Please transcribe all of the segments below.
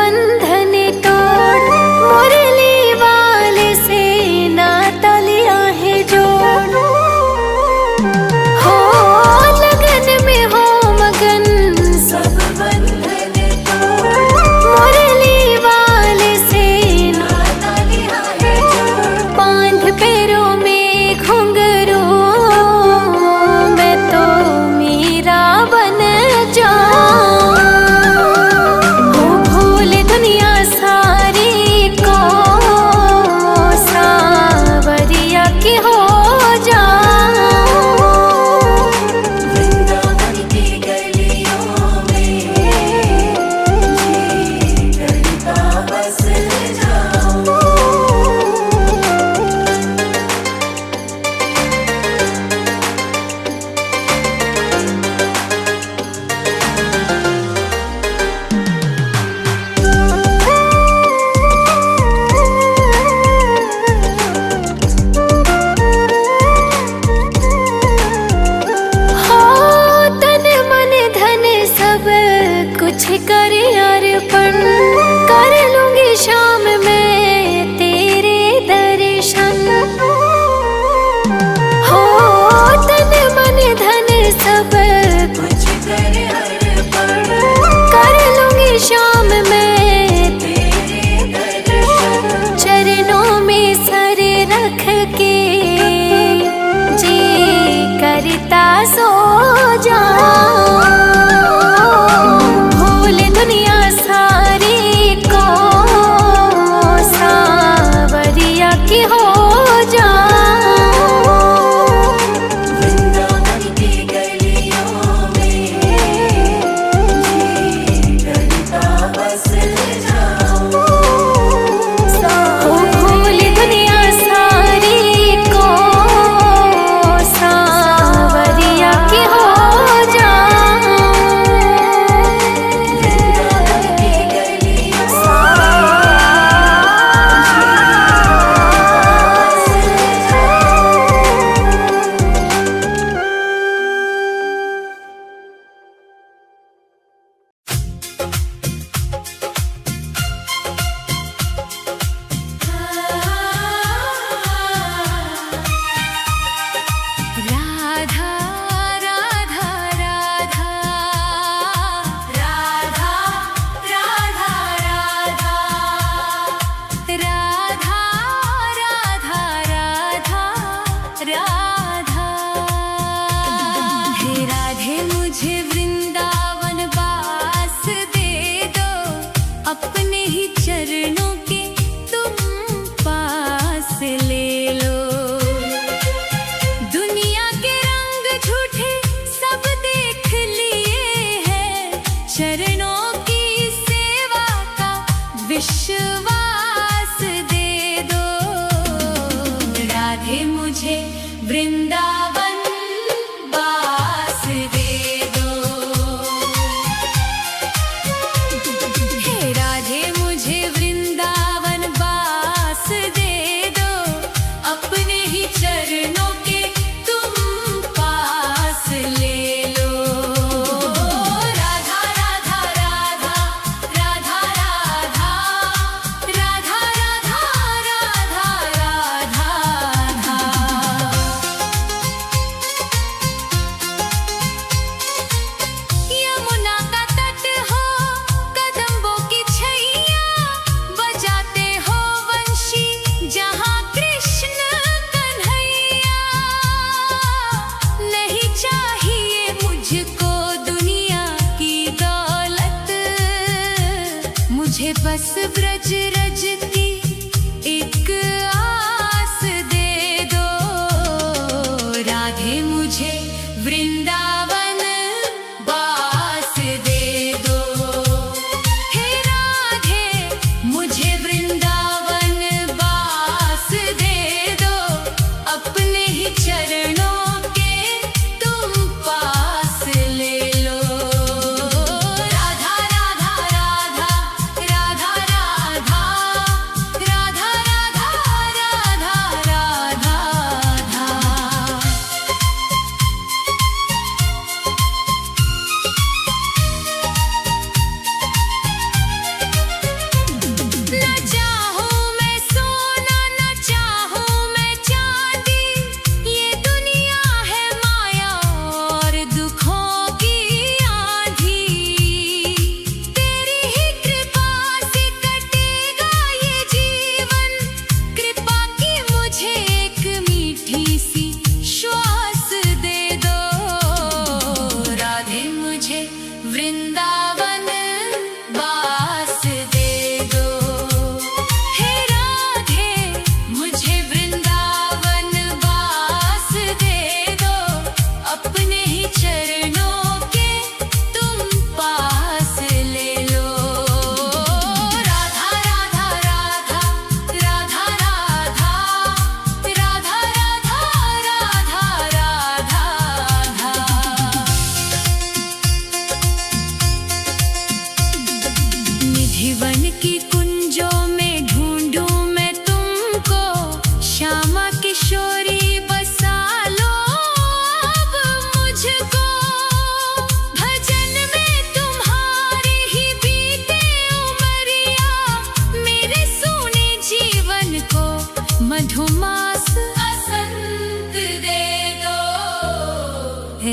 बंधन तोड़, मुरली वाले से नाता लिया है जोड़। हो लगन में हो मगन सब बंधन तोड़, मुरली वाले से नाता लिया है जोड़। बांध पैरों में घुंघरू मैं तो मीरा बन जाऊं। हो भूल दुनिया सारी को सावरिया की हो जाऊं। वृंदावन की गलियों में जी करता बस जाऊं। हो तन मन धन सब कुछ कर अर्पण, कर लूंगी शाम में तेरे दर्शन। हो तन मन धन सब कुछ कर अर्पण, कर लूंगी शाम में तेरे दर्शन। चरणों में सर रख के जी करता सो जाऊं। भूल दुनिया सारी को सावरिया की हो जाऊं। वृंदावन की गलियों में जी करता बस जाऊं। हो भूल दुनिया सारी को सावरिया की हो जाऊं। वृंदावन की गलियों राधा राधा राधा राधा राधा राधा राधा राधा राधा। हे राधे मुझे वृंदावन वास दे दो, अपने ही चरणों के तुम पास ले लो। दुनिया के रंग झूठे सब देख लिए हैं, चरणों की सेवा का विश्वास दे दो। राधे मुझे वृंदावन वास दे दो। हे राधे मुझे वृंदावन वास दे दो, अपने ही चरणों के तुम पास ले लो। राधा राधा राधा राधा राधा राधा राधा राधा राधा। यमुना का तट हो, कदम्बों की छैया, बजाते हो वंशी जहाँ कृष्ण कन्हैया। नहीं चाहिए मुझको दुनिया की दौलत, मुझे बस ब्रज रज की एक आस दे दो। राधे मुझे वृंदावन वास दे दो। हे राधे मुझे वृंदावन वास दे दो, अपने ही चरणों के तुम पास ले लो। राधा राधा राधा राधा राधा राधा राधा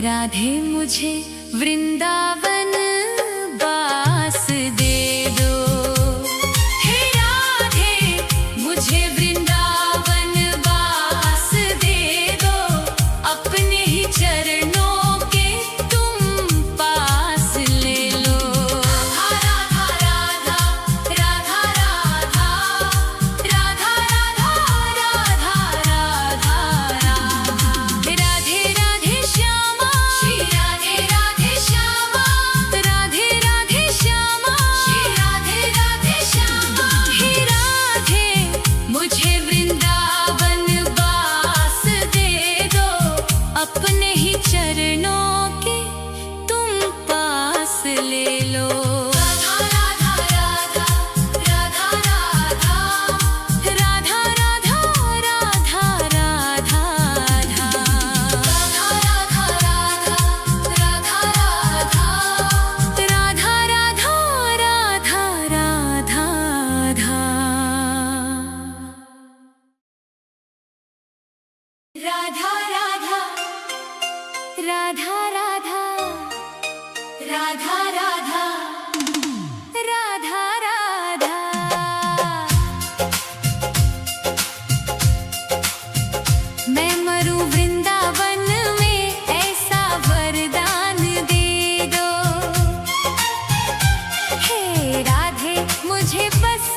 राधे मुझे वृंदावन वास दे दो। हे राधे मुझे वृंदावन वास दे दो, अपने ही चरणों के तुम पास ले लो। राधा राधा राधा राधा राधा राधा राधा राधा राधे राधे श्यामा श्री राधे राधे श्यामा राधे राधे श्यामा श्री राधे राधे श्यामा। हे राधे मुझे वृंदावन वास दे दो, अपने ही चरणों के तुम पास ले लो। राधा राधा राधा राधा राधा राधा राधा राधा राधा राधा राधा राधा राधा। मैं मरूं वृंदावन में, ऐसा वरदान दे दो। हे राधे मुझे बस